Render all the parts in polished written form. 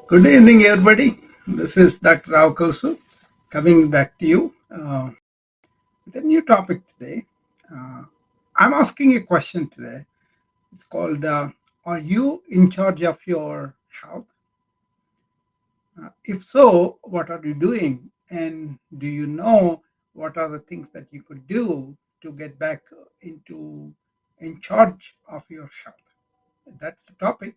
Good evening, everybody. This is Dr. Rao Kalsu coming back to you with a new topic today. Uh, I'm asking a question today. It's called Are you in charge of your health? If so, what are you doing? And do you know what are the things that you could do to get back into in charge of your health? That's the topic.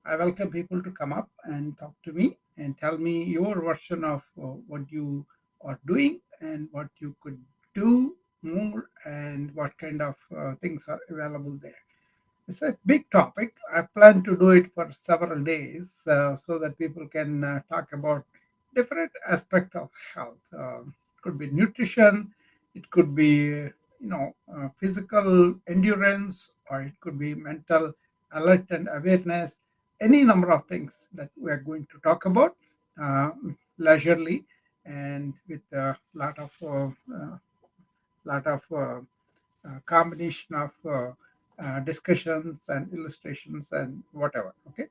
I welcome people to come up and talk to me and tell me your version of what you are doing and what you could do more and what kind of things are available there. It's a big topic. I plan to do it for several days so that people can talk about different aspect of health. It could be nutrition, it could be physical endurance, or it could be mental alert and awareness. Any number of things that we are going to talk about uh, leisurely and with a lot of combination of discussions and illustrations and whatever. Okay,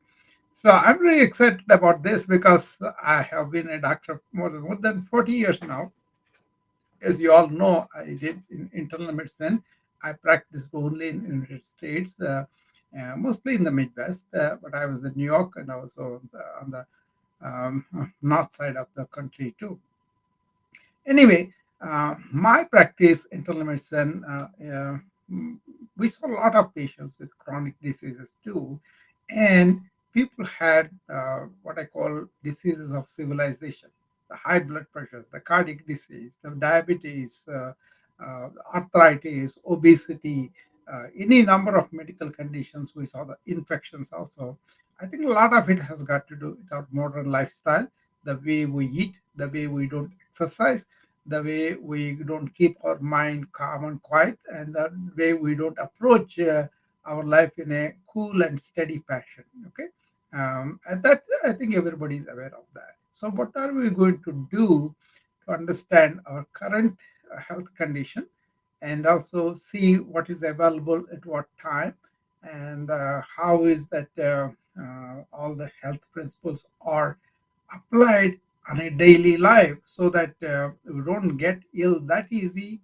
so I'm really excited about this because I have been a doctor more than 40 years now. As you all know, I did in internal medicine. I practiced only in United States, mostly in the Midwest, but I was in New York and also on the north side of the country too. Anyway, my practice, internal medicine, mm, we saw a lot of patients with chronic diseases too. And people had what I call diseases of civilization, the high blood pressures, the cardiac disease, the diabetes, arthritis, obesity, any number of medical conditions. We saw the infections also. I think a lot of it has got to do with our modern lifestyle, the way we eat, the way we don't exercise, the way we don't keep our mind calm and quiet, and the way we don't approach our life in a cool and steady fashion. Okay, and that I think everybody is aware of that. So, what are we going to do to understand our current health condition and also see what is available at what time and how is that all the health principles are applied on a daily life so that you don't get ill that easy.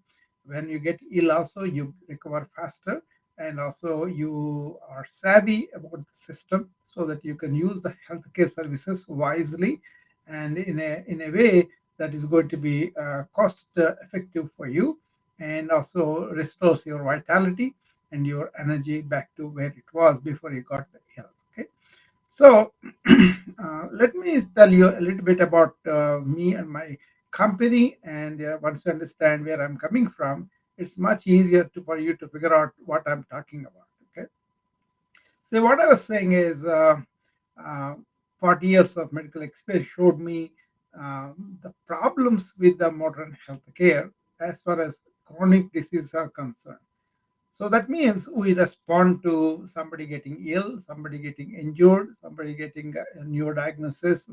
When you get ill also you recover faster, and also you are savvy about the system so that you can use the healthcare services wisely and in a way that is going to be cost effective for you, and also restores your vitality and your energy back to where it was before you got the ill. Okay, so let me tell you a little bit about me and my company. And once you understand where I'm coming from, it's much easier for you to figure out what I'm talking about. Okay. So what I was saying is, uh, 40 years of medical experience showed me the problems with the modern healthcare as far as chronic diseases are concerned. So that means we respond to somebody getting ill, somebody getting injured, somebody getting a new diagnosis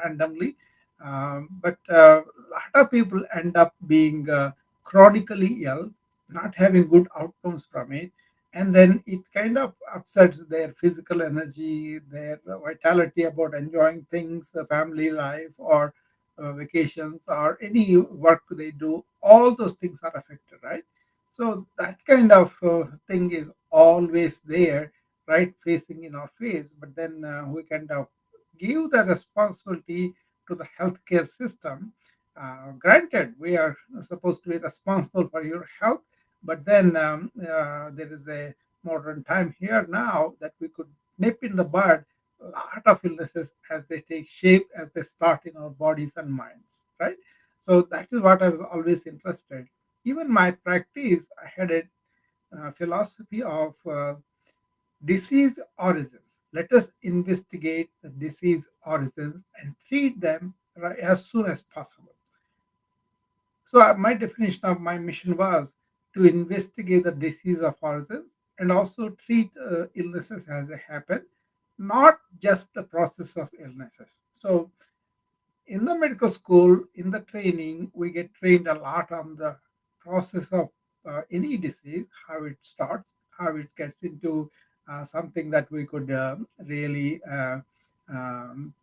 randomly. But a lot of people end up being chronically ill, not having good outcomes from it. And then it kind of upsets their physical energy, their vitality about enjoying things, family life, or vacations, or any work they do. All those things are affected, right? So that kind of thing is always there, right, facing in our face. But then we kind of give the responsibility to the healthcare system. Granted, we are supposed to be responsible for your health, but then there is a modern time here now that we could nip in the bud a lot of illnesses as they take shape, as they start in our bodies and minds, right? So that is what I was always interested. Even my practice, I had a philosophy of disease origins. Let us investigate the disease origins and treat them right as soon as possible. So my definition of my mission was to investigate the disease of origins and also treat illnesses as they happen, not just the process of illnesses. So in the medical school, in the training, we get trained a lot on the process of any disease, how it starts, how it gets into something that we could really um,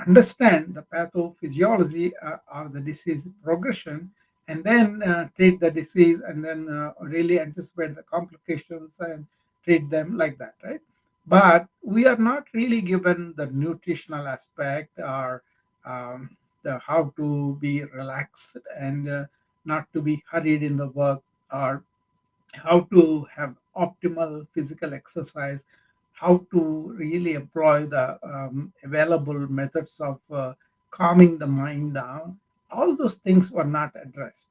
understand the pathophysiology or the disease progression, and then treat the disease, and then really anticipate the complications and treat them like that, right? But we are not really given the nutritional aspect, or the how to be relaxed and not to be hurried in the work, or how to have optimal physical exercise, how to really employ the available methods of calming the mind down. All those things were not addressed.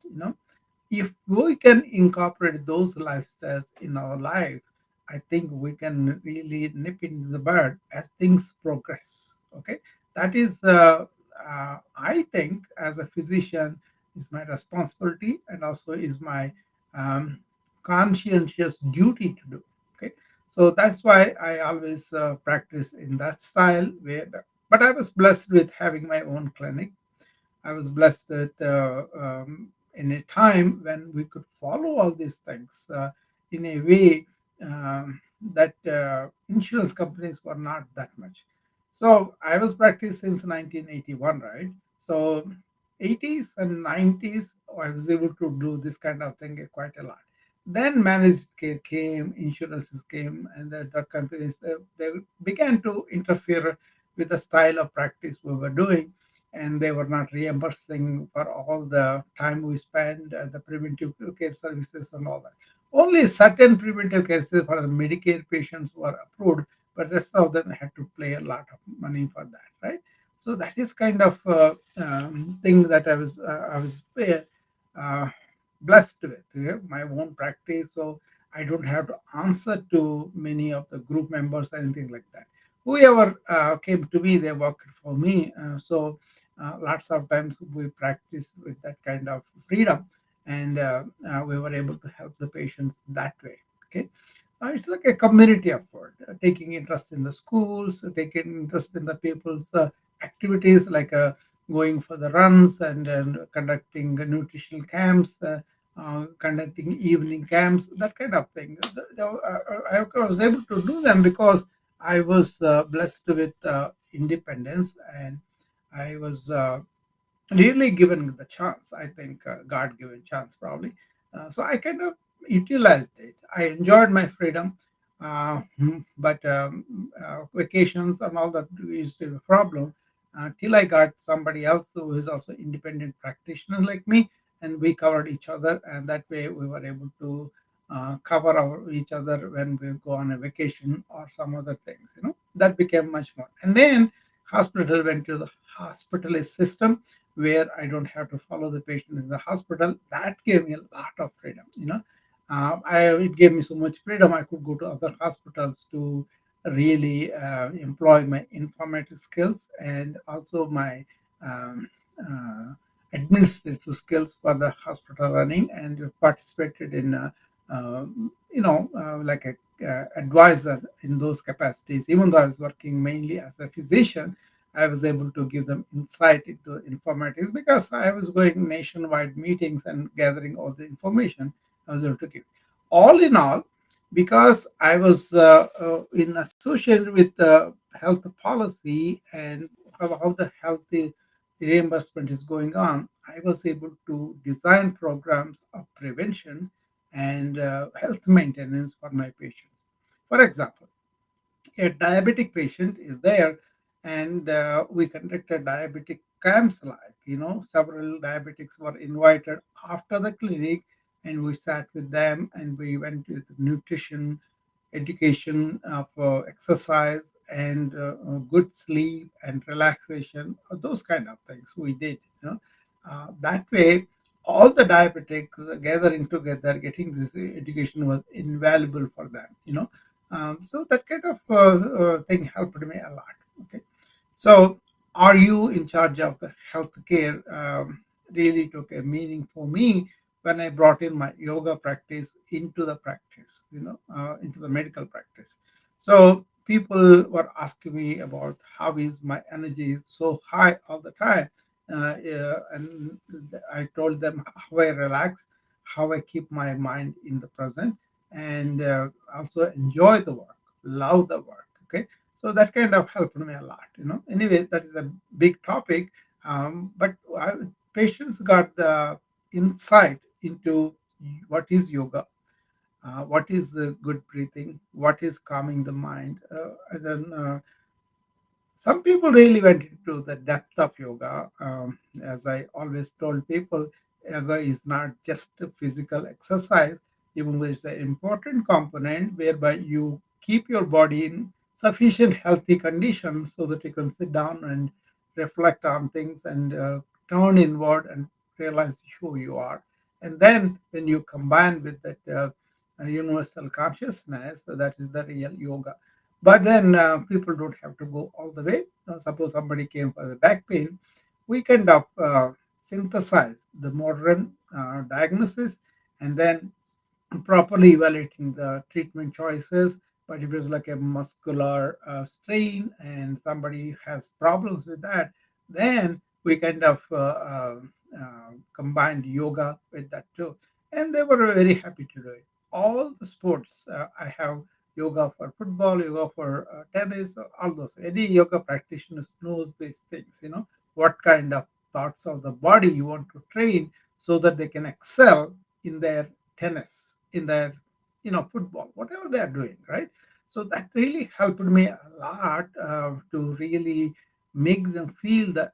If we can incorporate those lifestyles in our life, I think we can really nip in the bud as things progress. Okay, that is, I think, as a physician, is my responsibility, and also is my um, conscientious duty to do. Okay, so that's why I always practice in that style. But I was blessed with having my own clinic. I was blessed with in a time when we could follow all these things in a way that insurance companies were not that much. So I was practiced since 1981, right? So 80s and 90s, I was able to do this kind of thing quite a lot. Then managed care came, insurances came, and the drug companies, they began to interfere with the style of practice we were doing, and they were not reimbursing for all the time we spend the preventive care services and all that. Only certain preventive care services for the Medicare patients were approved, but rest of them had to pay a lot of money for that, right? So that is kind of thing that I was blessed with, my own practice. So I don't have to answer to many of the group members or anything like that. Whoever came to me, they worked for me. So lots of times we practice with that kind of freedom, and we were able to help the patients that way. Okay, it's like a community effort, taking interest in the schools, taking interest in the people's activities, like going for the runs, and conducting nutritional camps, conducting evening camps, that kind of thing. I was able to do them because I was blessed with independence, and I was really given the chance. I think God given chance probably. So I kind of utilized it. I enjoyed my freedom, but vacations and all that used to be a problem till I got somebody else who is also independent practitioner like me, and we covered each other, and that way we were able to cover each other when we go on a vacation or some other things. That became much more. And then hospital went to the hospitalist system, where I don't have to follow the patient in the hospital. That gave me a lot of freedom. It gave me so much freedom. I could go to other hospitals to really employ my informative skills, and also my um, uh, administrative skills for the hospital running, and participated in, like a advisor in those capacities. Even though I was working mainly as a physician, I was able to give them insight into informatics because I was going nationwide meetings and gathering all the information. I was able to give. All in all, because I was in associated with the health policy, and how the health reimbursement is going on, I was able to design programs of prevention and health maintenance for my patients. For example, a diabetic patient is there, and we conducted diabetic camps, like several diabetics were invited after the clinic, and we sat with them, and we went with nutrition education for exercise, and good sleep and relaxation, those kind of things we did. That way, all the diabetics gathering together, getting this education was invaluable for them. So that kind of thing helped me a lot. Okay, so are you in charge of the healthcare? Really took a meaning for me when I brought in my yoga practice into the practice, into the medical practice. So people were asking me about how is my energy is so high all the time, and I told them how I relax, how I keep my mind in the present, and also enjoy the work, love the work. Okay, So that kind of helped me a lot. Anyway, that is a big topic. But patients got the insight into what is yoga, what is the good breathing, what is calming the mind, and then some people really went into the depth of yoga. As I always told people, yoga is not just a physical exercise, even though it's an important component whereby you keep your body in sufficient healthy condition so that you can sit down and reflect on things and turn inward and realize who you are. And then when you combine with that universal consciousness, that is the real yoga. But then people don't have to go all the way. Suppose somebody came for the back pain, we kind of synthesize the modern diagnosis and then properly evaluating the treatment choices. But if it's like a muscular strain and somebody has problems with that, then we kind of combined yoga with that too. And they were very happy to do it. All the sports, I have yoga for football, yoga for tennis, all those. Any yoga practitioners knows these things, what kind of parts of the body you want to train so that they can excel in their tennis, in their football, whatever they are doing, right? So that really helped me a lot to really make them feel the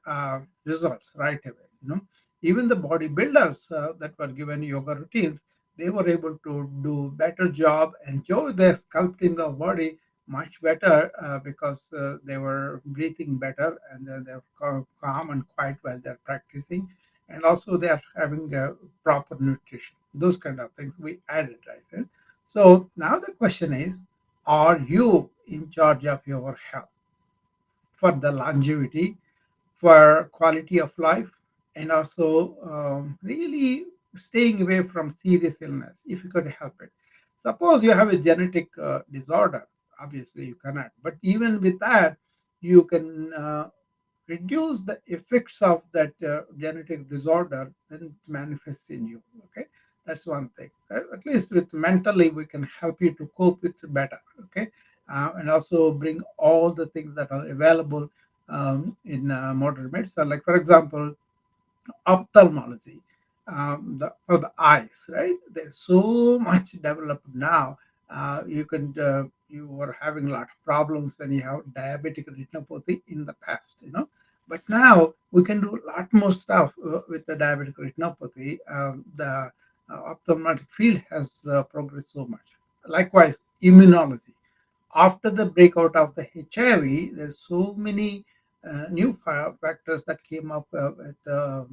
results right away. Even the bodybuilders that were given yoga routines, they were able to do better job, enjoy their sculpting the body much better because they were breathing better and then they're calm and quiet while they're practicing, and also they are having proper nutrition. Those kind of things we added, right? So now the question is, are you in charge of your health for the longevity, for quality of life, and also really staying away from serious illness if you could help it? Suppose you have a genetic disorder, obviously you cannot, but even with that, you can reduce the effects of that genetic disorder when it manifests in you. Okay, that's one thing. At least with mentally, we can help you to cope with it better. Okay, and also bring all the things that are available in modern medicine. Like for example, ophthalmology, for the eyes, right? There's so much developed now. You were having a lot of problems when you have diabetic retinopathy in the past, but now we can do a lot more stuff with the diabetic retinopathy. The ophthalmic field has progressed so much. Likewise, immunology, after the breakout of the HIV, there's so many new factors that came up with the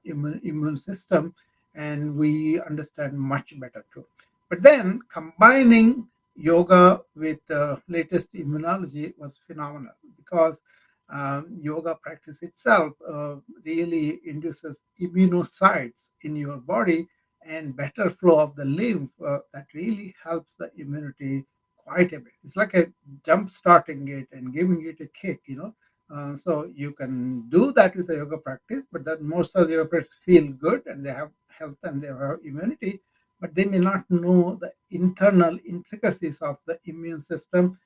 immune system, and we understand much better too. But then combining yoga with the latest immunology was phenomenal because yoga practice itself really induces immunocytes in your body and better flow of the lymph that really helps the immunity quite a bit. It's like a jump starting it and giving it a kick. So you can do that with the yoga practice, but then most of the yoga practice feel good and they have health and they have immunity, but they may not know the internal intricacies of the immune system.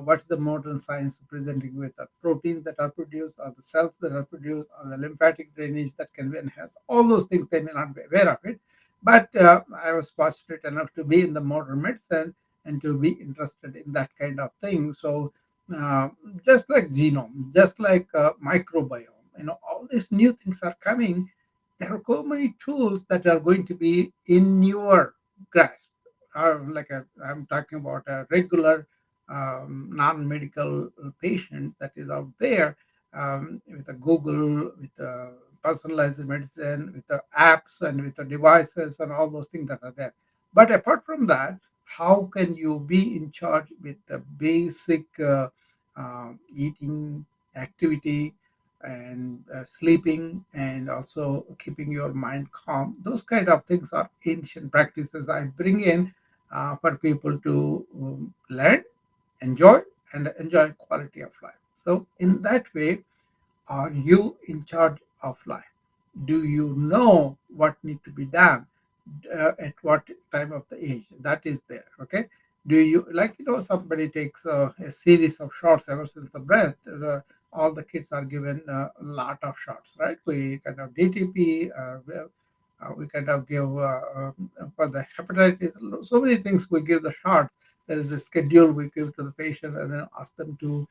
What's the modern science presenting with the proteins that are produced, or the cells that are produced, or the lymphatic drainage that can be enhanced? All those things they may not be aware of it. But I was fortunate enough to be in the modern medicine and to be interested in that kind of thing. So uh, just like genome, just like microbiome, all these new things are coming. There are so many tools that are going to be in your grasp. I'm talking about a regular non-medical patient that is out there with a Google, with a personalized medicine, with the apps and with the devices and all those things that are there. But apart from that, how can you be in charge with the basic eating, activity, and sleeping, and also keeping your mind calm? Those kind of things are ancient practices I bring in for people to learn, enjoy, and enjoy quality of life. So in that way, are you in charge of life? Do you know what need to be done at what time of the age? That is there. Okay. Do you, like, somebody takes a series of shots ever since the birth? All the kids are given a lot of shots, right? We kind of DTP, we kind of give for the hepatitis, so many things we give the shots. There is a schedule we give to the patient and then ask them to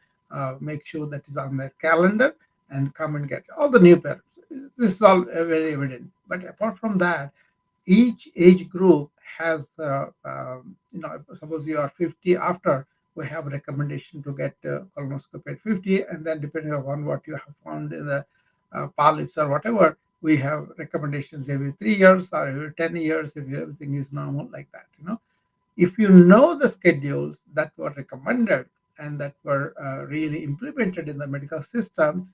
make sure that is on their calendar and come and get all the new parents. This is all very evident. But apart from that, each age group has suppose you are 50, after we have a recommendation to get colonoscopy at 50, and then depending upon what you have found in the polyps or whatever, we have recommendations every 3 years or every 10 years if everything is normal, like that. If you know the schedules that were recommended and that were really implemented in the medical system,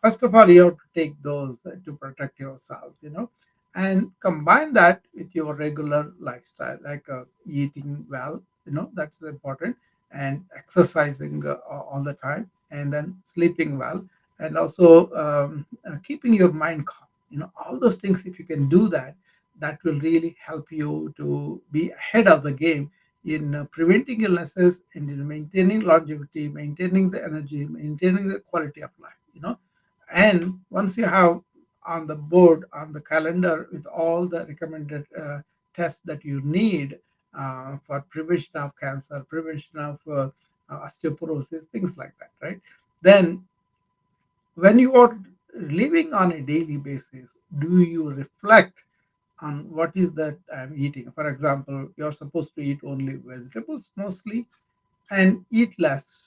first of all, you have to take those to protect yourself, and combine that with your regular lifestyle, like eating well, that's important, and exercising all the time, and then sleeping well, and also keeping your mind calm. All those things, if you can do that, that will really help you to be ahead of the game in preventing illnesses and in maintaining longevity, maintaining the energy, maintaining the quality of life. And once you have on the board, on the calendar, with all the recommended tests that you need for prevention of cancer, prevention of osteoporosis, things like that, right? Then when you are living on a daily basis, do you reflect on what is that I'm eating? For example, you're supposed to eat only vegetables mostly, and eat less,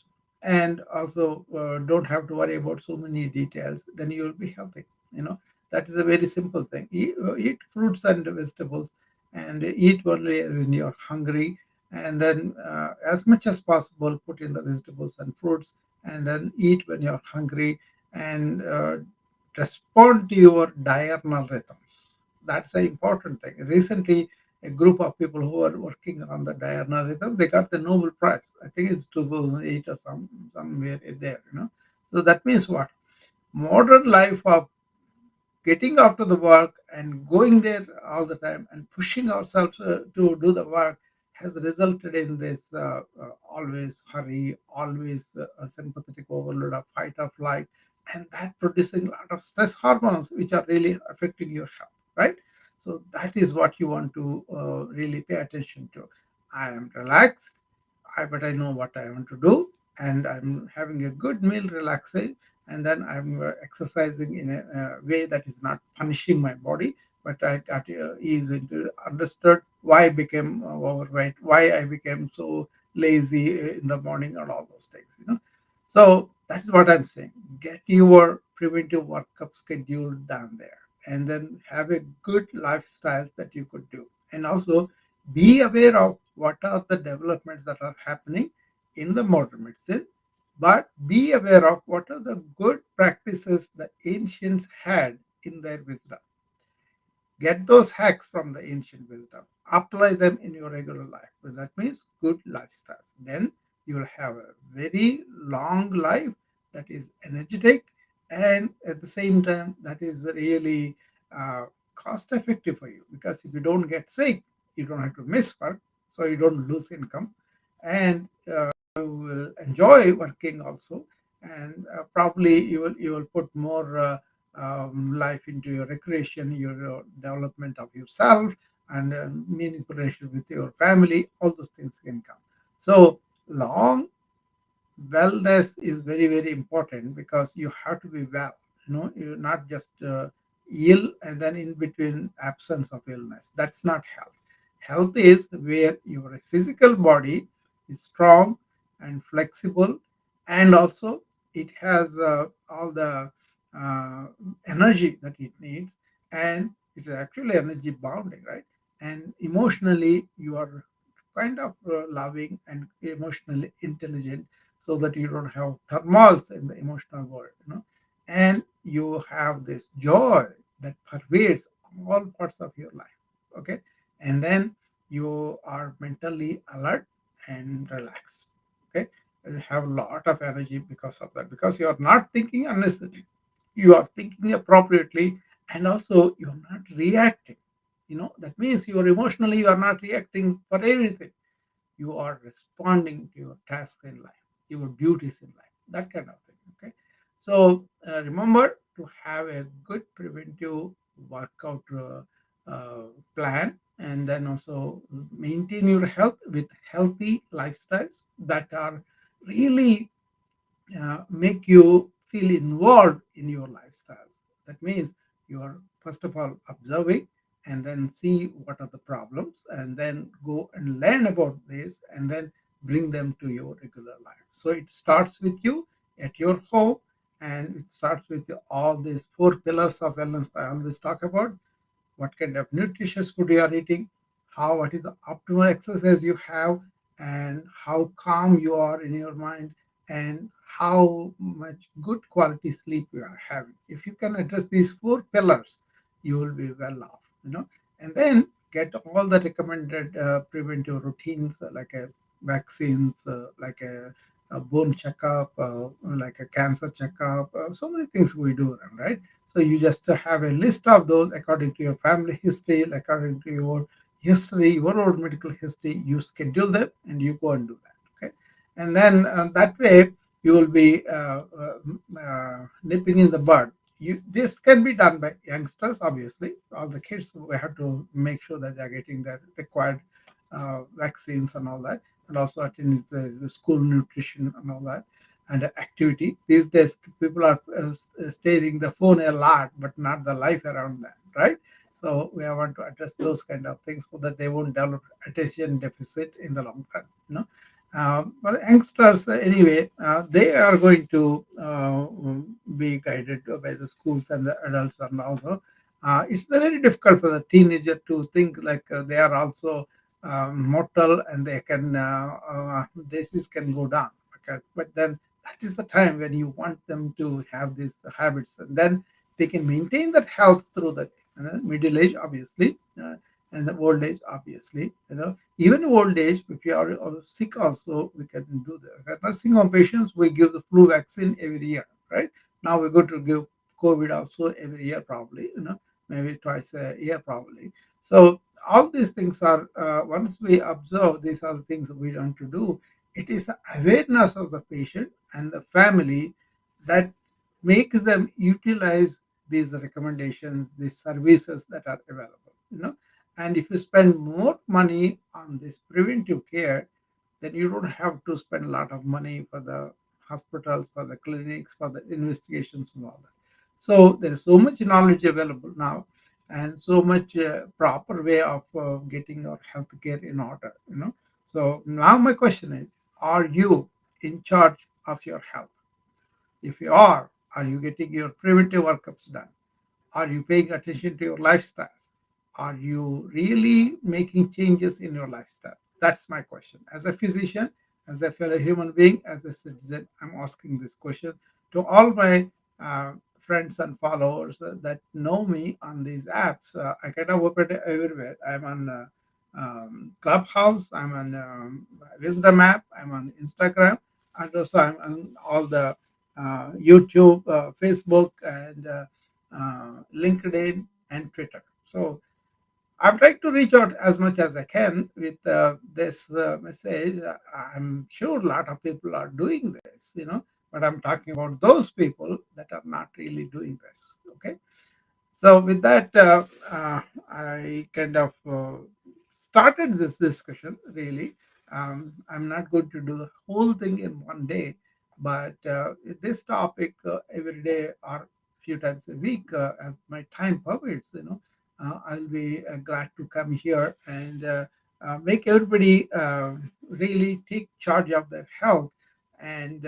and also don't have to worry about so many details, then you will be healthy. That is a very simple thing. Eat fruits and vegetables, and eat only when you're hungry, and then as much as possible put in the vegetables and fruits, and then eat when you're hungry, and respond to your diurnal rhythms. That's an important thing. Recently, a group of people who are working on the diurnal rhythm, they got the Nobel Prize. I think it's 2008 or somewhere there. So that means what? Modern life of getting after the work and going there all the time and pushing ourselves to do the work has resulted in this always hurry, always a sympathetic overload of fight or flight, and that producing a lot of stress hormones which are really affecting your health, right? So that is what you want to really pay attention to. I am relaxed, but I know what I want to do, and I'm having a good meal, relaxing, and then I'm exercising in a way that is not punishing my body, but I got ease into understood why I became overweight, why I became so lazy in the morning, and all those things. So that's what I'm saying. Get your preventive workup schedule down there, and then have a good lifestyle that you could do, and also be aware of what are the developments that are happening in the modern medicine, but be aware of what are the good practices the ancients had in their wisdom. Get those hacks from the ancient wisdom, apply them in your regular life. So that means good lifestyles. Then you will have a very long life that is energetic, and at the same time that is really cost effective for you, because if you don't get sick, you don't have to miss work, so you don't lose income, and you will enjoy working also, and probably you will put more life into your recreation, your development of yourself, and meaningful relationship with your family. All those things can come. So long wellness is very very important, because you have to be well. You're not just ill and then in between absence of illness. That's not health. Health is where your physical body is strong and flexible, and also it has all the uh, energy that it needs, and it is actually energy bounding, right? And emotionally you are kind of loving and emotionally intelligent, so that you don't have turmoils in the emotional world. And you have this joy that pervades all parts of your life. Okay. And then you are mentally alert and relaxed. Okay. You have a lot of energy because of that, because you are not thinking unnecessarily, you are thinking appropriately, and also you are not reacting. That means you are emotionally, you are not reacting for everything. you are responding to your tasks in life, your duties in life, that kind of thing. Okay, so remember to have a good preventive workout plan, and then also maintain your health with healthy lifestyles that are really make you feel involved in your lifestyles. That means you are first of all observing and then see what are the problems and then go and learn about this and then bring them to your regular life. So it starts with you at your home, and it starts with all these four pillars of wellness I always talk about: what kind of nutritious food you are eating, how what is the optimal exercise you have, and how calm you are in your mind, and how much good quality sleep you are having. If you can address these four pillars, you will be well off, and then get all the recommended preventive routines like a vaccines, like a bone checkup, like a cancer checkup, so many things we do, right? So you just have a list of those according to your family history, according to your history, your own medical history. You schedule them and you go and do that. Okay, and then that way you will be nipping in the bud. This can be done by youngsters, obviously. All the kids, we have to make sure that they are getting the required vaccines and all that, and also attending the school nutrition and all that, and activity. These days, people are staring the phone a lot, but not the life around them, right? So we want to address those kind of things so that they won't develop attention deficit in the long run. But youngsters, anyway, they are going to be guided by the schools and the adults, and also it's very difficult for the teenager to think like they are also mortal and they can disease can go down. Okay, but then that is the time when you want them to have these habits, and then they can maintain that health through the middle age, obviously, and the old age, obviously. Even old age, if you are sick also, we can do that. At nursing home patients, we give the flu vaccine every year, right? Now we're going to give COVID also every year, probably, maybe twice a year, probably. So all these things are, once we observe, these are the things that we want to do. It is the awareness of the patient and the family that makes them utilize these recommendations, these services that are available. And if you spend more money on this preventive care, then you don't have to spend a lot of money for the hospitals, for the clinics, for the investigations and all that. So there is so much knowledge available now, and so much proper way of getting your health care in order. So now my question is, are you in charge of your health? If you are you getting your preventive workups done? Are you paying attention to your lifestyles? Are you really making changes in your lifestyle? That's my question. As a physician, as a fellow human being, as a citizen, I'm asking this question to all my friends and followers that know me on these apps. I kind of operate everywhere. I'm on Clubhouse, I'm on Wisdom app, I'm on Instagram, and also I'm on all the YouTube, Facebook, and LinkedIn, and Twitter. So I'm trying to reach out as much as I can with this message. I'm sure a lot of people are doing this, but I'm talking about those people that are not really doing this. Okay. So with that, I kind of started this discussion. Really, I'm not going to do the whole thing in one day, but this topic every day or few times a week, as my time permits, I'll be glad to come here and make everybody really take charge of their health and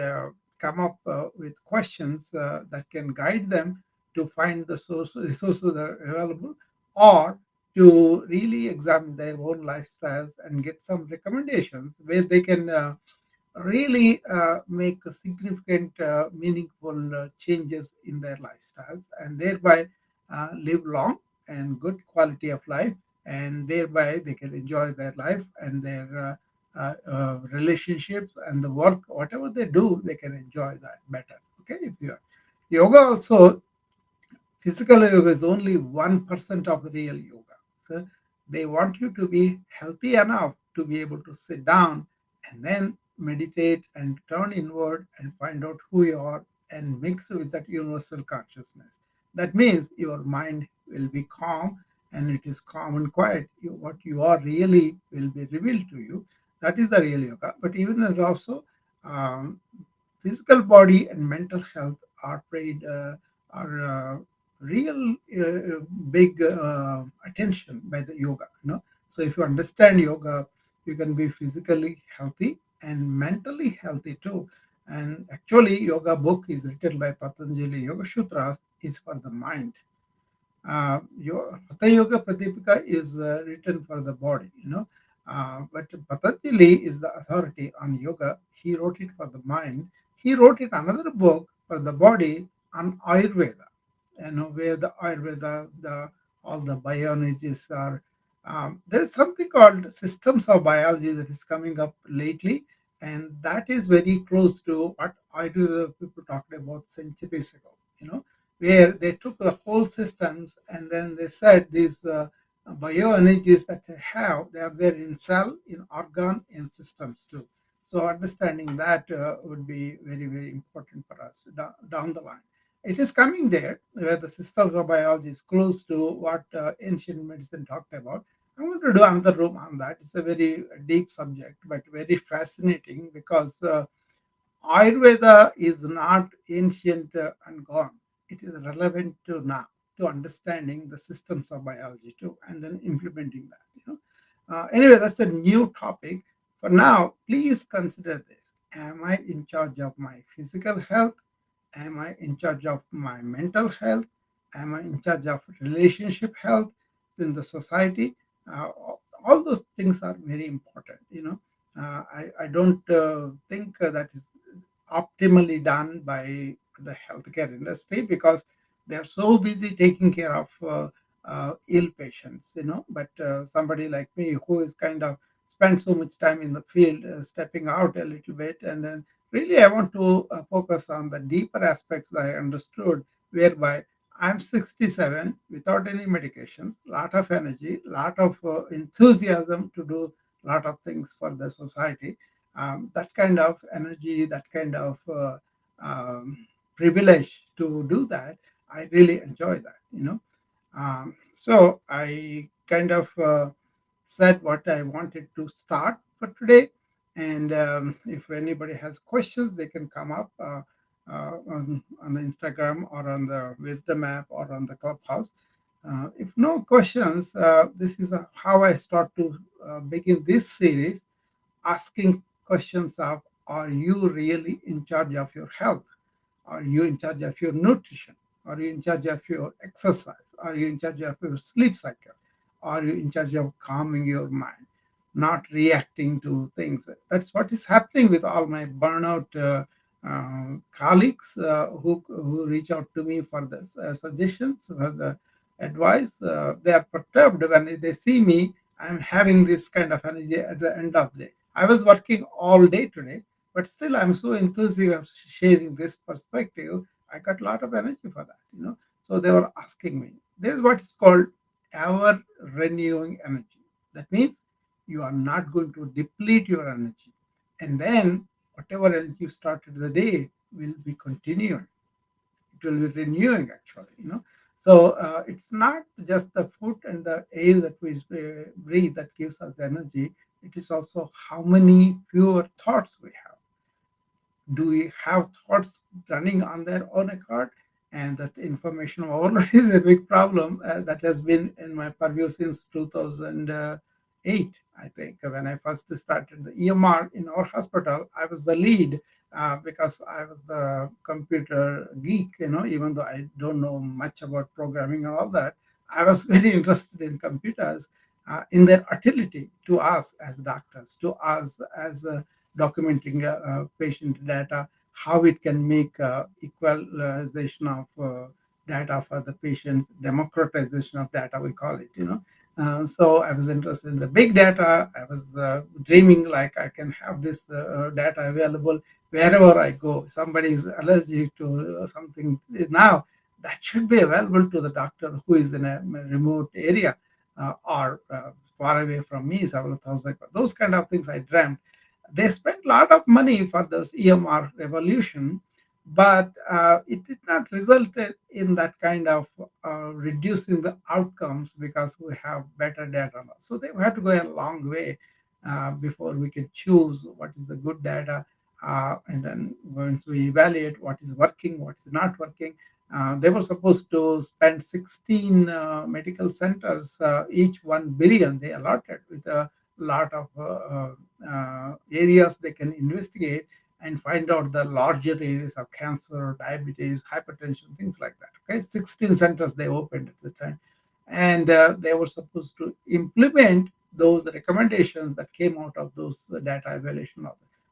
come up with questions that can guide them to find the resources that are available, or to really examine their own lifestyles and get some recommendations where they can really make a significant, meaningful changes in their lifestyles, and thereby live long and good quality of life, and thereby they can enjoy their life and their relationships and the work, whatever they do, they can enjoy that better. Okay, if you are yoga also, physical yoga is only 1% of real yoga. So they want you to be healthy enough to be able to sit down and then meditate and turn inward and find out who you are and mix with that universal consciousness. That means your mind will be calm, and it is calm and quiet. What you are really will be revealed to you. That is the real yoga. But even as also um, physical body and mental health are paid are real big attention by the yoga. So if you understand yoga, you can be physically healthy and mentally healthy too. And actually, yoga book is written by Patanjali. Yoga Sutras is for the mind. Hatha Yoga Pradipika is written for the body, but Patanjali is the authority on yoga. He wrote it for the mind. He wrote it another book for the body on Ayurveda, where the Ayurveda, all the bioenergies are. There is something called systems of biology that is coming up lately, and that is very close to what Ayurveda people talked about centuries ago. Where they took the whole systems and then they said these bioenergies that they are there in cell, in organ, in systems too. So understanding that would be very, very important for us down the line. It is coming there where the systems of biology is close to what ancient medicine talked about. I'm going to do another room on that. It's a very deep subject, but very fascinating because Ayurveda is not ancient and gone. It is relevant to now, to understanding the systems of biology too, and then implementing that. Anyway, that's a new topic. For now, please consider this: am I in charge of my physical health? Am I in charge of my mental health? Am I in charge of relationship health in the society? All those things are very important. I don't think that is optimally done by the healthcare industry because they are so busy taking care of ill patients. But somebody like me who is kind of spent so much time in the field, stepping out a little bit, and then really I want to focus on the deeper aspects that I understood, whereby I'm 67 without any medications, lot of energy, lot of enthusiasm to do lot of things for the society. That kind of energy, that kind of privilege to do that, I really enjoy that. So I kind of said what I wanted to start for today. And if anybody has questions, they can come up on the Instagram or on the Wisdom app or on the Clubhouse. If no questions, this is how I start to begin this series, asking questions of, are you really in charge of your health? Are you in charge of your nutrition? Are you in charge of your exercise? Are you in charge of your sleep cycle? Are you in charge of calming your mind, not reacting to things? That's what is happening with all my burnout colleagues who reach out to me for the suggestions, for the advice. They are perturbed when they see me. I'm having this kind of energy at the end of the day. I was working all day today, but still I'm so enthusiastic sharing this perspective. I got a lot of energy for that. So they were asking me, there's what is called ever renewing energy. That means you are not going to deplete your energy, and then whatever energy you started the day will be continuing. It will be renewing, actually. So it's not just the food and the air that we breathe that gives us energy. It is also how many fewer thoughts we have. Do we have thoughts running on their own accord? And that information overload is a big problem that has been in my purview since 2008. I think when I first started the EMR in our hospital, I was the lead because I was the computer geek. Even though I don't know much about programming and all that, I was very interested in computers, in their utility to us as doctors, to us as documenting patient data, how it can make equalization of data for the patients, democratization of data, we call it. So I was interested in the big data. I was dreaming like I can have this data available wherever I go. Somebody is allergic to something now, that should be available to the doctor who is in a remote area. or far away from me, several thousand. Those kind of things I dreamt. They spent a lot of money for this EMR revolution, but it did not result in that kind of reducing the outcomes because we have better data now. So they had to go a long way before we can choose what is the good data, and then once we evaluate what is working, what is not working. They were supposed to spend 16 medical centers, each 1 billion they allotted, with a lot of areas they can investigate and find out the larger areas of cancer, diabetes, hypertension, things like that. Okay, 16 centers they opened at the time, and they were supposed to implement those recommendations that came out of those data evaluation.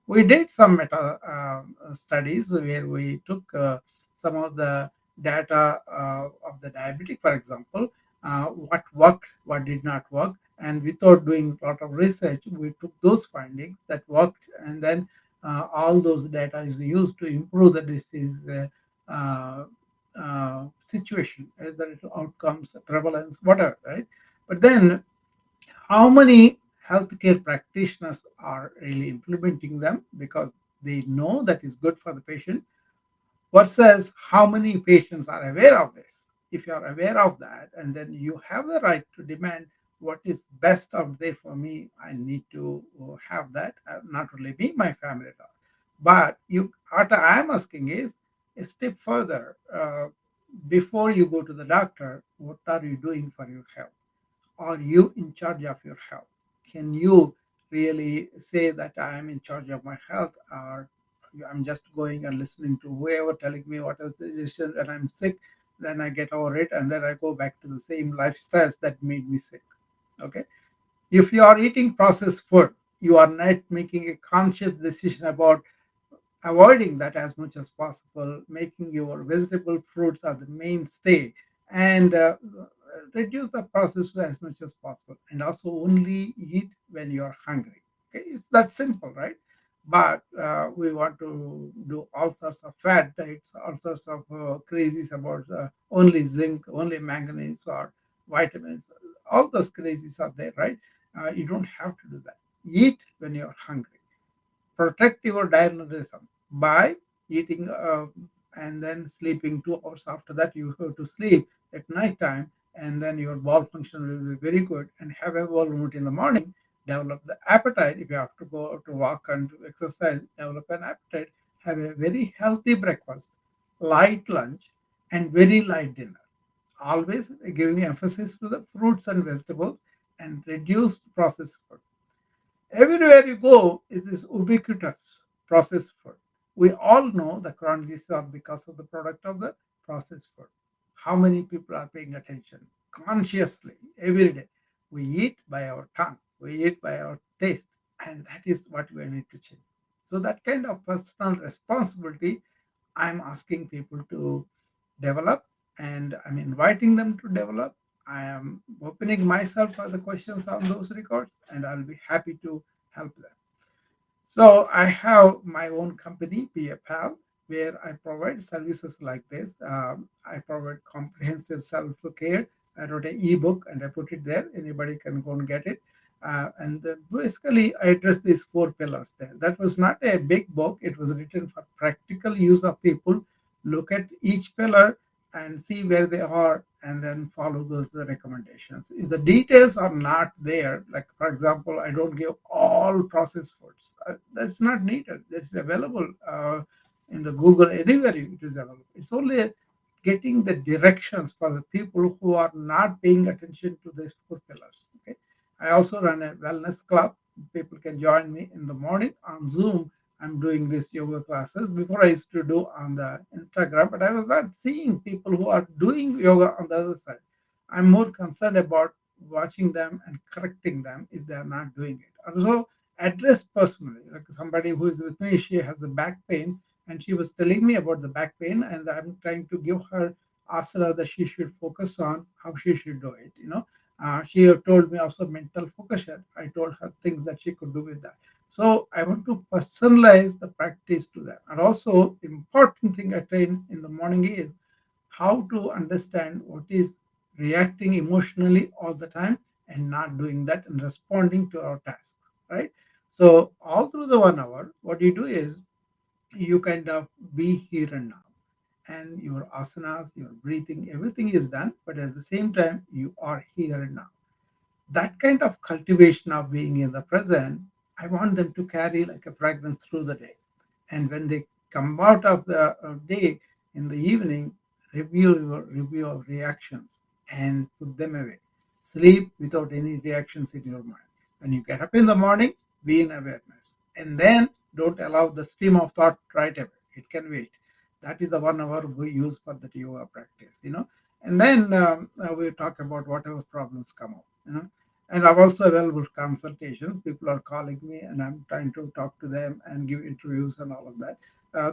We did some meta studies where we took some of the data of the diabetic, for example, what worked, what did not work, and without doing a lot of research, we took those findings that worked, and then all those data is used to improve the disease situation, either it outcomes, prevalence, whatever, right? But then, how many healthcare practitioners are really implementing them because they know that is good for the patient, versus how many patients are aware of this? If you are aware of that, and then you have the right to demand what is best out there for me, I need to have that, not only me, my family at all. But you, what I am asking is a step further. Before you go to the doctor, what are you doing for your health? Are you in charge of your health? Can you really say that I am in charge of my health, or I'm just going and listening to whoever telling me what is the decision, and I'm sick, then I get over it, and then I go back to the same life stress that made me sick? Okay. If you are eating processed food, you are not making a conscious decision about avoiding that as much as possible, making your vegetable fruits are the mainstay, and reduce the processed food as much as possible, and also only eat when you are hungry. Okay, it's that simple, right? But we want to do all sorts of fat diets, all sorts of crazies about only zinc, only manganese, or vitamins. All those crazies are there, right? You don't have to do that. Eat when you're hungry. Protect your diurnal rhythm by eating and then sleeping 2 hours after that. You have to sleep at night time, and then your bowel function will be very good, and have a bowel movement in the morning. Develop the appetite. If you have to go to walk and to exercise, develop an appetite. Have a very healthy breakfast, light lunch, and very light dinner. Always giving emphasis to the fruits and vegetables, and reduce processed food. Everywhere you go, it is ubiquitous processed food. We all know the chronic diseases are because of the product of the processed food. How many people are paying attention consciously every day? We eat by our tongue, we eat by our taste, and that is what we need to change. So, that kind of personal responsibility I'm asking people to develop, and I'm inviting them to develop. I am opening myself for the questions on those records, and I'll be happy to help them. So I have my own company, PayPal, where I provide services like this. I provide comprehensive self-care. I wrote an ebook and I put it there. Anybody can go and get it. Basically, I address these four pillars there. That was not a big book. It was written for practical use of people. Look at each pillar and see where they are, and then follow those recommendations. If the details are not there, like for example, I don't give all processed foods. That's not needed. That's available in the Google, anywhere it is available. It's only getting the directions for the people who are not paying attention to these four pillars. Okay. I also run a wellness club. People can join me in the morning on Zoom. I'm doing these yoga classes. Before I used to do on the Instagram, but I was not seeing people who are doing yoga on the other side. I'm more concerned about watching them and correcting them if they are not doing it. Also, address personally. Like somebody who is with me, she has a back pain, and she was telling me about the back pain, and I'm trying to give her asana that she should focus on, how she should do it. She have told me also mental focus. I told her things that she could do with that. So I want to personalize the practice to that. And also, important thing I train in the morning is how to understand what is reacting emotionally all the time, and not doing that and responding to our tasks, right? So all through the 1 hour, what you do is you kind of be here and now, and your asanas, your breathing, everything is done, but at the same time you are here and now. That kind of cultivation of being in the present, I want them to carry like a fragrance through the day. And when they come out of the day in the evening, review of reactions and put them away. Sleep without any reactions in your mind. When you get up in the morning, be in awareness. And then don't allow the stream of thought right away. It can wait. That is the 1 hour we use for the yoga practice. And then we talk about whatever problems come up. And I'm also available for consultation. People are calling me, and I'm trying to talk to them and give interviews and all of that.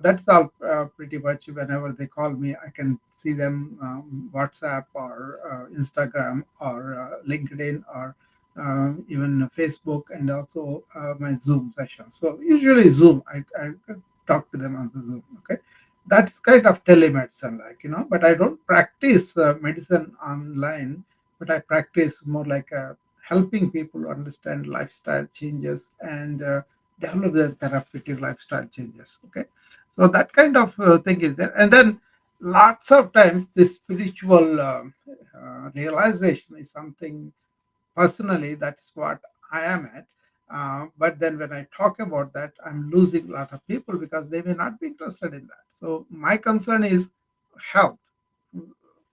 That's all pretty much. Whenever they call me, I can see them WhatsApp or Instagram or LinkedIn or even Facebook, and also my Zoom sessions. So usually Zoom, I talk to them on the Zoom. Okay, that's kind of telemedicine, but I don't practice medicine online, but I practice more like helping people understand lifestyle changes and develop their therapeutic lifestyle changes. Okay, so that kind of thing is there, and then lots of times this spiritual realization is something. Personally, that's what I am at. But then when I talk about that, I'm losing a lot of people because they may not be interested in that. So my concern is health,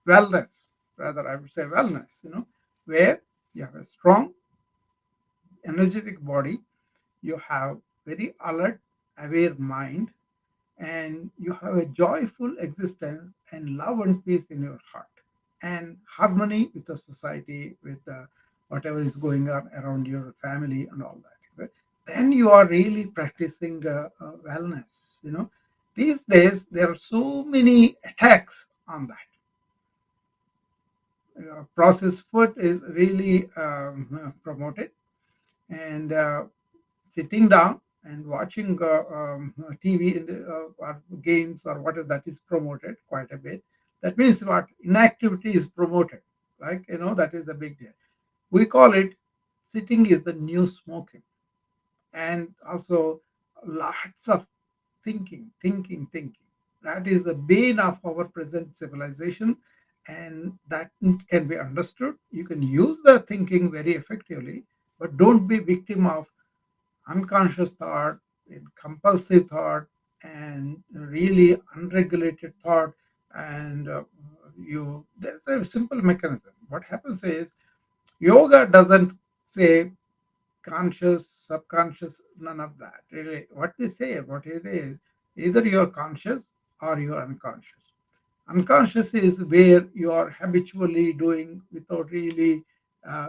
wellness, rather, I would say wellness, where you have a strong, energetic body, you have very alert, aware mind, and you have a joyful existence and love and peace in your heart and harmony with the society, with whatever is going on around your family and all that. Okay? Then you are really practicing wellness. These days there are so many attacks on that. Processed food is really promoted, and sitting down and watching TV or games or whatever, that is promoted quite a bit. That means what? Inactivity is promoted. That is a big deal. We call it sitting is the new smoking. And also lots of thinking, thinking, thinking. That is the bane of our present civilization, and that can be understood. You can use the thinking very effectively, but don't be victim of unconscious thought, and compulsive thought, and really unregulated thought. And there's a simple mechanism. What happens is yoga doesn't say conscious, subconscious, none of that. Really, what they say about it is either you're conscious or you're unconscious. Unconscious is where you are habitually doing without really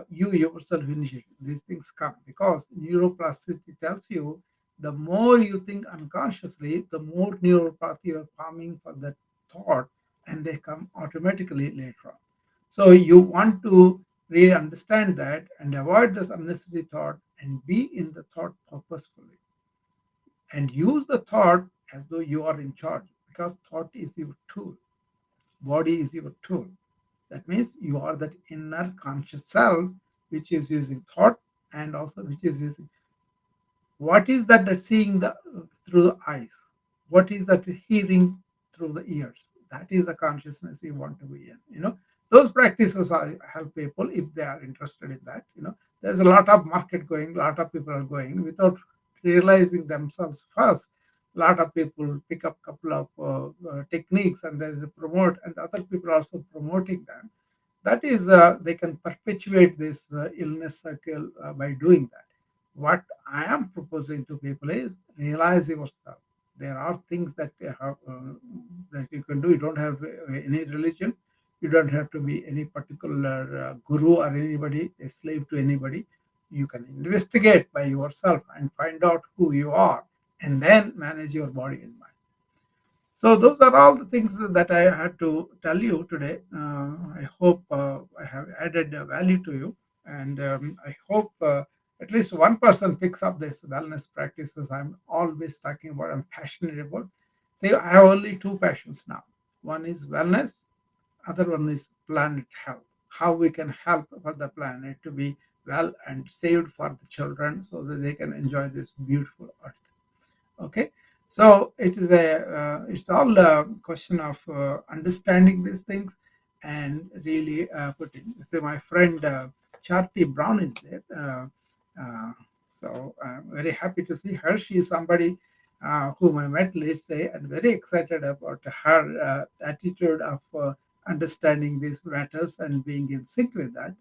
you yourself initiating. These things come because neuroplasticity tells you the more you think unconsciously, the more neural path you are forming for that thought, and they come automatically later on. So you want to really understand that and avoid this unnecessary thought and be in the thought purposefully and use the thought as though you are in charge, because thought is your tool, body is your tool. That means you are that inner conscious self which is using thought, and also which is using what is that seeing the through the eyes, what is that hearing through the ears. That is the consciousness we want to be in. Those practices help people if they are interested in that. There's a lot of market going, a lot of people are going without realizing themselves first. A lot of people pick up a couple of techniques and then they promote, and the other people are also promoting them. That is, they can perpetuate this illness circle by doing that. What I am proposing to people is realize yourself. There are things that they have that you can do. You don't have any religion. You don't have to be any particular guru or anybody, a slave to anybody. You can investigate by yourself and find out who you are, and then manage your body and mind. So those are all the things that I had to tell you today. I hope I have added value to you, and I hope at least one person picks up this wellness practices I'm always talking about. I'm passionate about. See, I have only two passions now. One is wellness, other one is planet health. how we can help for the planet to be well and saved for the children so that they can enjoy this beautiful earth. Okay, so it's all a question of understanding these things and really putting. So my friend Charity Brown is there. Uh, so I'm very happy to see her. She is somebody whom I met yesterday, and very excited about her attitude of understanding these matters and being in sync with that.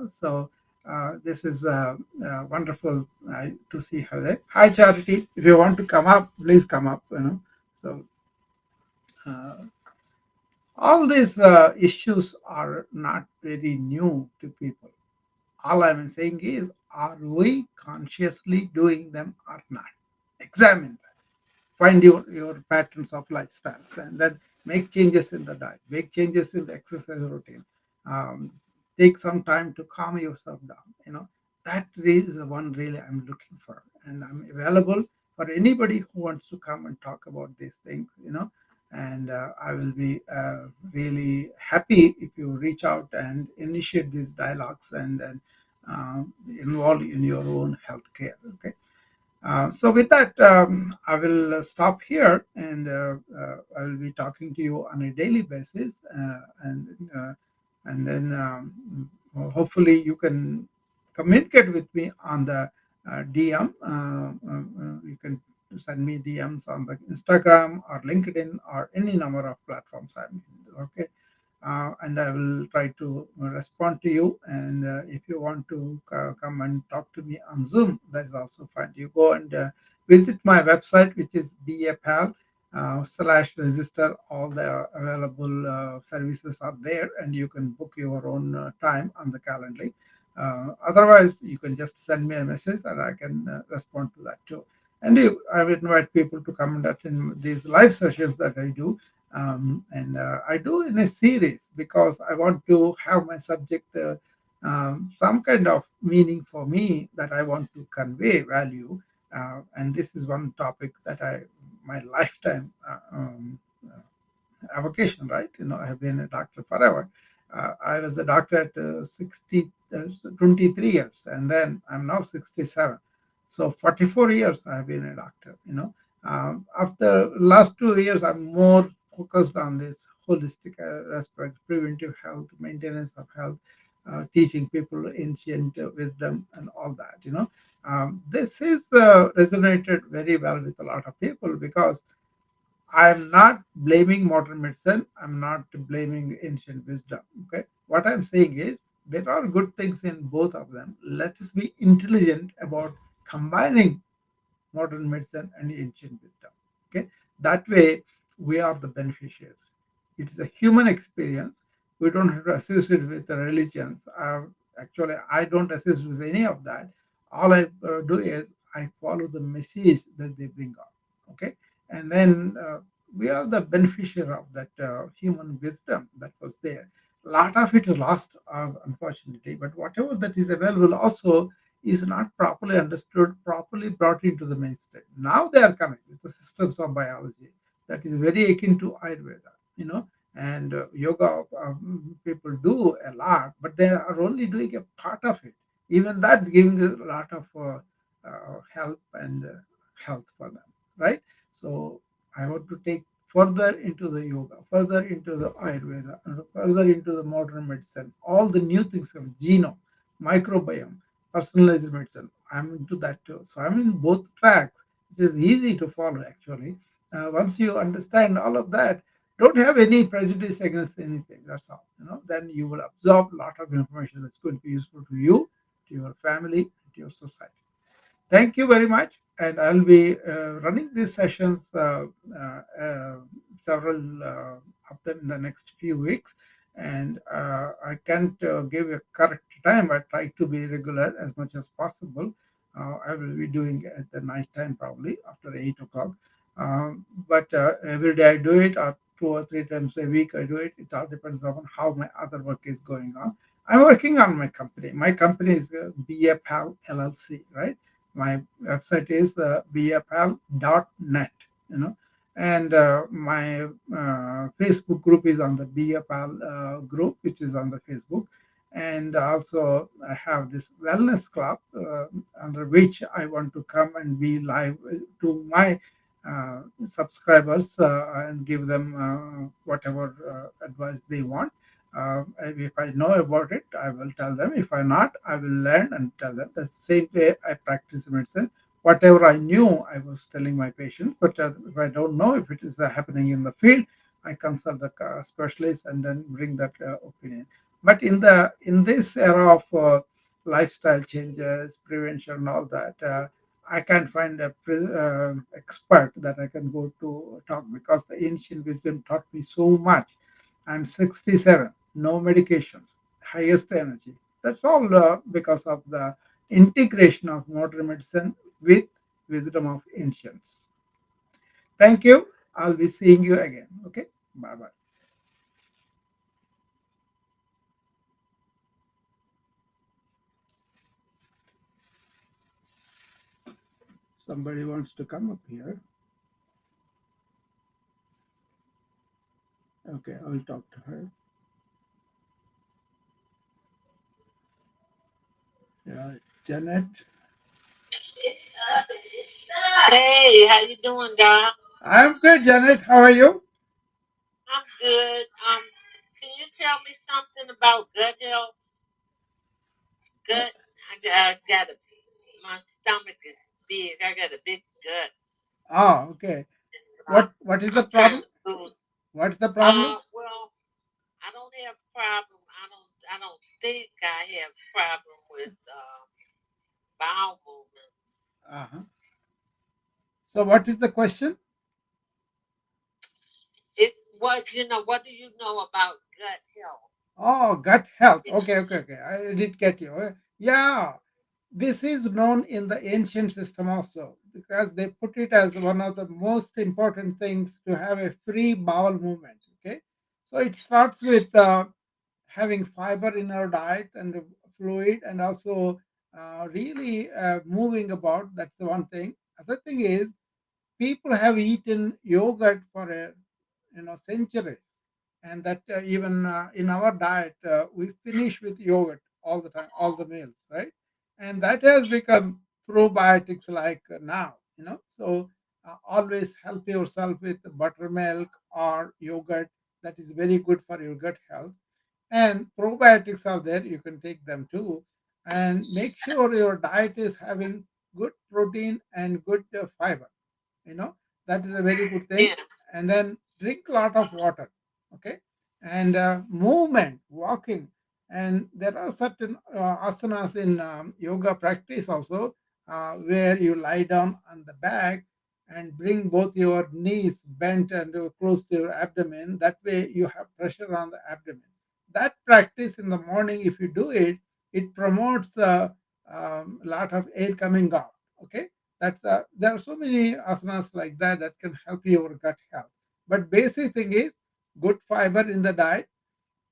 So this is wonderful to see her there. Hi, Charity. If you want to come up, please come up. So uh, all these issues are not very new to people. All I'm saying is, are we consciously doing them or not? Examine, find your patterns of lifestyles, and then make changes in the diet, make changes in the exercise routine, um, take some time to calm yourself down. That is the one really I'm looking for, and I'm available for anybody who wants to come and talk about these things. And I will be really happy if you reach out and initiate these dialogues and then involve in your own healthcare. Okay. So with that, I will stop here, and I will be talking to you on a daily basis, and then well, hopefully you can communicate with me on the DM. You can send me DMs on the Instagram or LinkedIn or any number of platforms I'm in. Okay, and I will try to respond to you. And if you want to come and talk to me on Zoom, that is also fine. You go and visit my website, which is BAPAL slash register. All the available services are there, and you can book your own time on the calendar. Otherwise, you can just send me a message and I can respond to that too. And I would invite people to come and attend these live sessions that I do, and I do in a series because I want to have my subject some kind of meaning for me that I want to convey value. And this is one topic that my lifetime avocation, right? I have been a doctor forever. I was a doctor at 23 years, and then I'm now 67. So 44 years I have been a doctor. After last 2 years, I'm more focused on this holistic aspect, preventive health, maintenance of health, teaching people ancient wisdom and all that. This is resonated very well with a lot of people because I'm not blaming modern medicine. I'm not blaming ancient wisdom. Okay. What I'm saying is there are good things in both of them. Let us be intelligent about combining modern medicine and ancient wisdom. Okay. That way we are the beneficiaries. It is a human experience. We don't have to associate with the religions. Actually, I don't associate with any of that. All I do is I follow the message that they bring out. Okay. And then we are the beneficiary of that human wisdom that was there. A lot of it is lost, unfortunately, but whatever that is available also is not properly understood, properly brought into the mainstream. Now they are coming with the systems of biology that is very akin to Ayurveda, and yoga people do a lot, but they are only doing a part of it. Even that giving a lot of help and health for them, right? So I want to take further into the yoga, further into the Ayurveda, and further into the modern medicine, all the new things from genome, microbiome, personalized medicine. I'm into that too. So I'm in both tracks, which is easy to follow actually. Once you understand all of that, don't have any prejudice against anything. That's all. Then you will absorb a lot of information that's going to be useful to you, to your family, to your society. Thank you very much. And I'll be running these sessions, several of them in the next few weeks. And I can't give a correct time. I try to be regular as much as possible. I will be doing at the night time, probably after 8 o'clock. But every day I do it, or 2 or 3 times a week I do it. It all depends on how my other work is going on. I'm working on my company. My company is BAPAL LLC, right? My website is bfl.net, you know, And my Facebook group is on the BFL group, which is on the Facebook. And also, I have this wellness club under which I want to come and be live to my subscribers and give them whatever advice they want. If I know about it, I will tell them. If I not, I will learn and tell them. That's the same way I practice medicine. Whatever I knew, I was telling my patients. But if I don't know if it is happening in the field, I consult the specialist and then bring that opinion. But in this era of lifestyle changes, prevention, and all that, I can't find a expert that I can go to talk because the ancient wisdom taught me so much. I'm 67, no medications, highest energy. That's all because of the integration of modern medicine with wisdom of ancients. Thank you. I'll be seeing you again. Okay. Bye bye. Somebody wants to come up here. Okay. I'll talk to her. Yeah. Janet. Hey, how you doing, Doc? I'm good, Janet. How are you? I'm good. Can you tell me something about gut health? Oh, Gut. I got a. My stomach is big. I got a big gut. okay. I'm, What is the I'm trying problem? to lose. What's the problem? Well, I don't have problem. I don't think I have problem with bowel movements. Uh-huh. So what is the question? It's what you know. What do you know about gut health? Oh, gut health. You Okay, know. okay, okay. I did get you. Yeah, this is known in the ancient system also because they put it as one of the most important things to have a free bowel movement. Okay, so it starts with having fiber in our diet and fluid, and also really moving about. That's the one thing. Other thing is people have eaten yogurt for centuries, and that even in our diet we finish with yogurt all the time, all the meals, right? And that has become probiotics like now, so always help yourself with buttermilk or yogurt. That is very good for your gut health. And probiotics are there, you can take them too. And make sure your diet is having good protein and good fiber, you know that is a very good thing. Yeah. And then drink a lot of water. Okay. And movement, walking. And there are certain asanas in yoga practice also, where you lie down on the back and bring both your knees bent and close to your abdomen. That way you have pressure on the abdomen. That practice in the morning, if you do it, it promotes a lot of air coming out. Okay. There are so many asanas like that that can help your gut health. But basic thing is good fiber in the diet,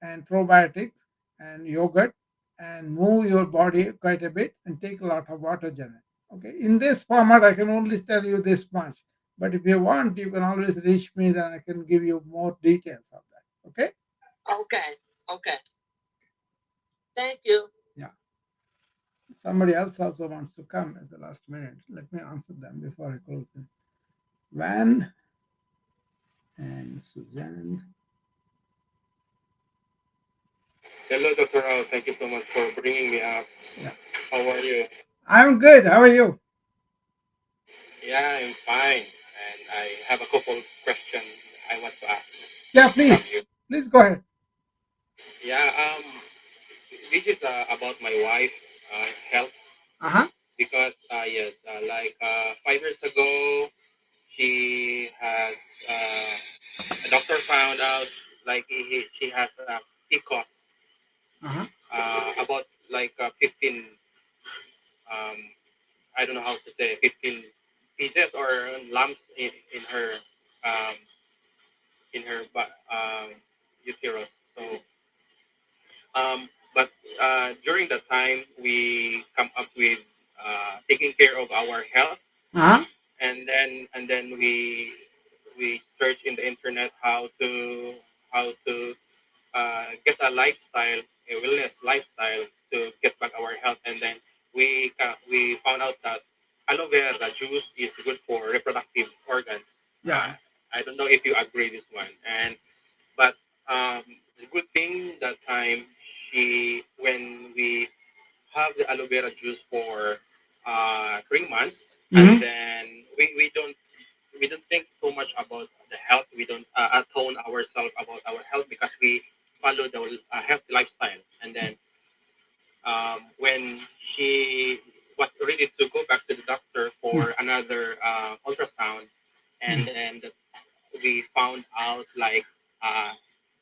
and probiotics, and yogurt, and move your body quite a bit, and take a lot of water, Janet. Okay, in this format I can only tell you this much, but if you want, you can always reach me, then I can give you more details of that. Okay. Okay. Okay. Thank you. Yeah. Somebody else also wants to come at the last minute. Let me answer them before I close them. Van and Suzanne. Hello, Dr. Rao. Thank you so much for bringing me up. Yeah, How are you? I'm good. How are you? Yeah, I'm fine. And I have a couple of questions I want to ask Yeah, from please. you. Please go ahead. Yeah, this is about my wife health Uh-huh. because yes, like 5 years ago, she has a doctor found out like she has PCOS, Uh-huh. about like 15 um, I don't know how to say 15 pieces or lumps um, in her uterus. So, but during that time, we come up with taking care of our health, Uh-huh. and then we we search in the internet how to get a lifestyle, a wellness lifestyle to get back our health, and then we found out that aloe vera juice is good for reproductive organs. Yeah. I don't know if you agree this one, and but the good thing that time when we have the aloe vera juice for 3 months, and Hmm. then we don't think too much about the health. We don't atone ourselves about our health because we follow the healthy lifestyle. And then when she was ready to go back to the doctor for another ultrasound, and then we found out like uh,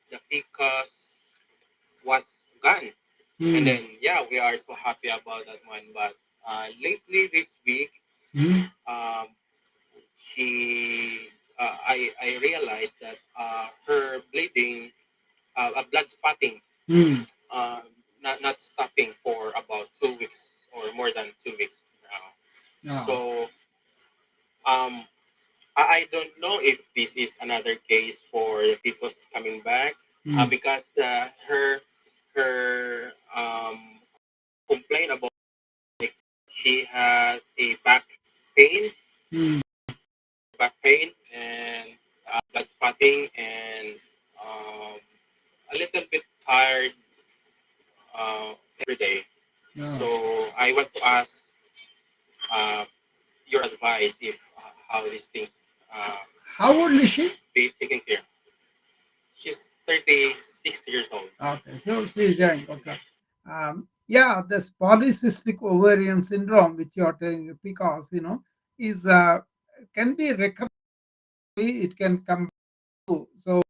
the PCOS was gone. And Mm. then yeah, we are so happy about that one. But lately this week, Mm. um, I realized that her bleeding, blood spotting, Mm. uh, not stopping for about 2 weeks or more than 2 weeks now. Ah. So um, I don't know if this is another case for the people's coming back, Mm. because her complaint about she has a pain, Mm. back pain, and blood spotting, and um, a little bit tired every day. Ah. So I want to ask uh, your advice if how these things uh, How old is she? be taken care. She's 36 years old. Okay, so she's young. Yeah. Okay. Yeah, this polycystic ovarian syndrome, which you are telling, because is can be recurrent. It can come to. So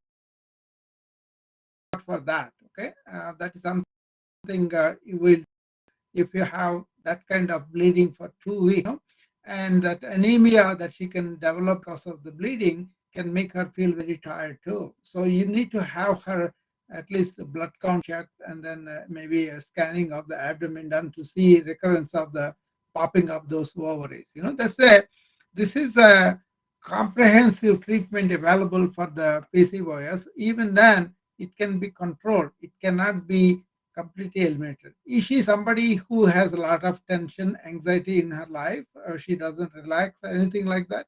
for that, okay, that is something you will, if you have that kind of bleeding for 2 weeks, and that anemia that she can develop because of the bleeding can make her feel very tired too. So you need to have her at least a blood count checked, and then maybe a scanning of the abdomen done to see recurrence of the popping of those ovaries. This is a comprehensive treatment available for the PCOS. Even then, it can be controlled. It cannot be completely eliminated. Is she somebody who has a lot of tension, anxiety in her life? Or she doesn't relax, or anything like that?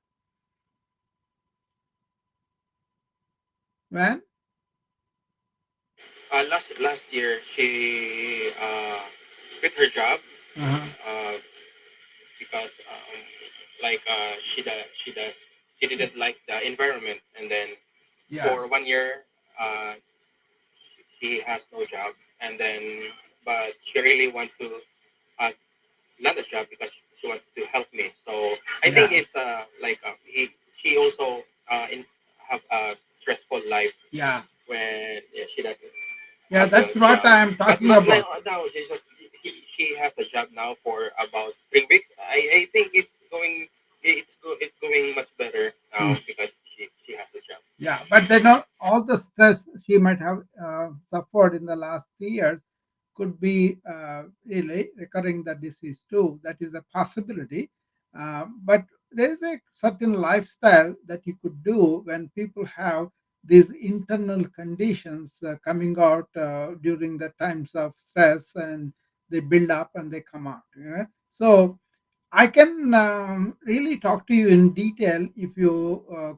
Man? Last year she quit her job Uh-huh. uh, because she didn't like the environment, and then Yeah. for 1 year uh, she has no job, and then but she really want to uh, land a job because she wants to help me. So I think Yeah. it's he she also have a stressful life Yeah. when she doesn't Yeah. have the That's what job. I'm But talking about. now she has a job now for about 3 weeks. I think it's going much better Hmm. now because she has a job. Yeah, but all the stress she might have suffered in the last 3 years could be really recurring the disease too. That is a possibility. But there is a certain lifestyle that you could do when people have these internal conditions coming out during the times of stress, and they build up and they come out. So I can really talk to you in detail if you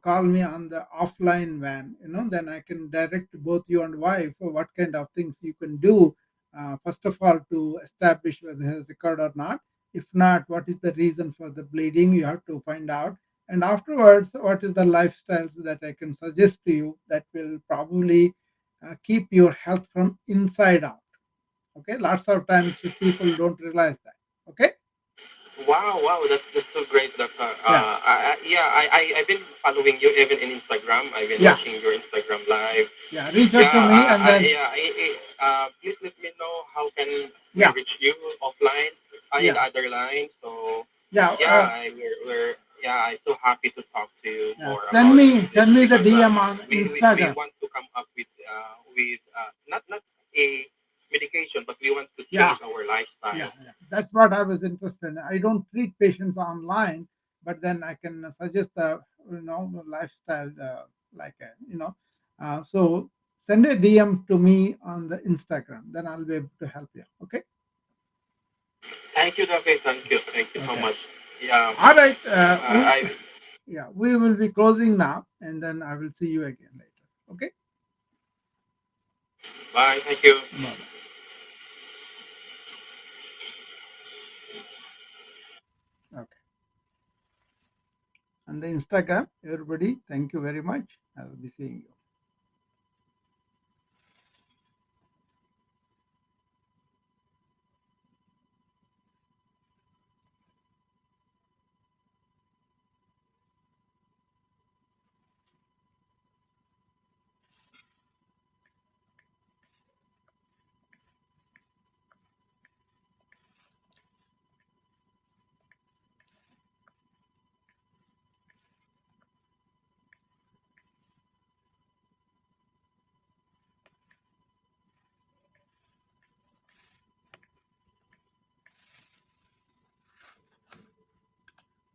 call me on the offline van. Then I can direct both you and wife what kind of things you can do. First of all, to establish whether it has recurred or not. If not, what is the reason for the bleeding? You have to find out. And afterwards, what is the lifestyles that I can suggest to you that will probably keep your health from inside out? Okay, lots of times people don't realize that. Okay, Wow, that's so great, Doctor. yeah, I've been following you even in Instagram. I've been yeah. watching your Instagram live. Yeah, reach Yeah, out to me and then please let me know how can we yeah, reach you offline in yeah, the other line. So yeah, yeah, we're yeah, I'm so happy to talk to you yeah. more Send about me this send me the because DM on we Instagram. want to come up with not a medication, but we want to Yeah, change our lifestyle. yeah, yeah. That's what I was interested in. I don't treat patients online, but then I can suggest the lifestyle, like so send a DM to me on the Instagram, then I'll be able to help you. Okay. Thank you, Dr. Thank you so Okay. much. Yeah, All right. I Yeah, we will be closing now, and then I will see you again later. Okay. bye. Thank you. Bye. Okay. On the Instagram, everybody, thank you very much. I will be seeing you.